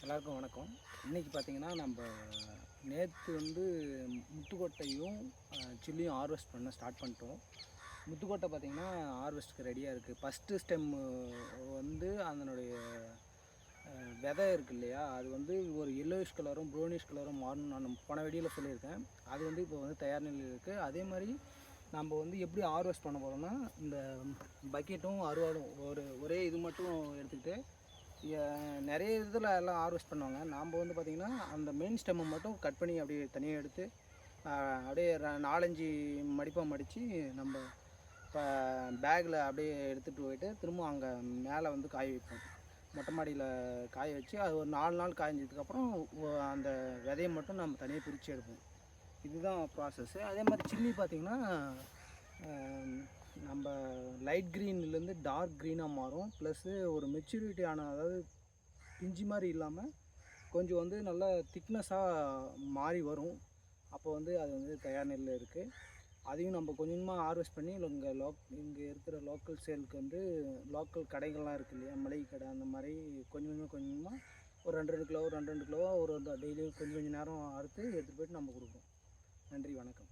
எல்லாருக்கும் வணக்கம். இன்றைக்கி பார்த்திங்கன்னா நம்ம நேற்று முத்துக்கொட்டையும் சில்லியும் ஹார்வெஸ்ட் பண்ண ஸ்டார்ட் பண்ணிட்டோம். முத்துக்கொட்டை பார்த்திங்கன்னா ஹார்வெஸ்ட்டுக்கு ரெடியாக இருக்குது. ஃபஸ்ட்டு ஸ்டெம்மு அதனுடைய விதை இருக்குது இல்லையா, அது ஒரு எல்லோயிஷ் கலரும் ப்ரௌனிஷ் கலரும் மாறணும். நான் போன வீடியோவில் சொல்லியிருக்கேன். அது இப்போ தயார் நிலையில் இருக்குது. அதே மாதிரி நம்ம எப்படி ஹார்வெஸ்ட் பண்ண போகிறோம்னா, இந்த பக்கெட்டும் அருவாளும் ஒரே இது மட்டும் எடுத்துக்கிட்டு நிறைய இதில் எல்லாம் ஹார்வெஸ்ட் பண்ணுவாங்க. நாம் பார்த்திங்கன்னா அந்த மெயின் ஸ்டெம்மை மட்டும் கட் பண்ணி அப்படியே தனியாக எடுத்து அப்படியே 4-5 மடிப்பாக மடித்து நம்ம இப்போ பேக்கில் அப்படியே எடுத்துகிட்டு போயிட்டு திரும்ப அங்கே மேலே காய வைப்போம். மொட்டை மாடியில் காய வச்சு அது ஒரு 4 நாள் காய்ஞ்சதுக்கப்புறம் அந்த விதையை மட்டும் நம்ம தனியாக பிரித்து எடுப்போம். இதுதான் ப்ராசஸ்ஸு. அதே மாதிரி சில்லி பார்த்திங்கன்னா நம்ம லைட் க்ரீன்லேருந்து டார்க் க்ரீனாக மாறும். ப்ளஸ்ஸு ஒரு மெச்சூரிட்டி அதாவது பிஞ்சு மாதிரி இல்லாமல் கொஞ்சம் நல்லா திக்னஸாக மாறி வரும். அப்போ அது தயார் நிலையில் இருக்குது. அதையும் நம்ம கொஞ்சமாக ஹார்வெஸ்ட் பண்ணி இங்கே இருக்கிற லோக்கல் சேலுக்கு லோக்கல் கடைகள்லாம் இருக்குது இல்லையா, மளிகை கடை, அந்த மாதிரி கொஞ்சமாக ஒரு 2 கிலோ ஒரு 2 கிலோ ஒரு டெய்லியும் கொஞ்சம் நேரம் அறுத்து எடுத்துகிட்டு போய்ட்டு நம்ம கொடுப்போம். நன்றி, வணக்கம்.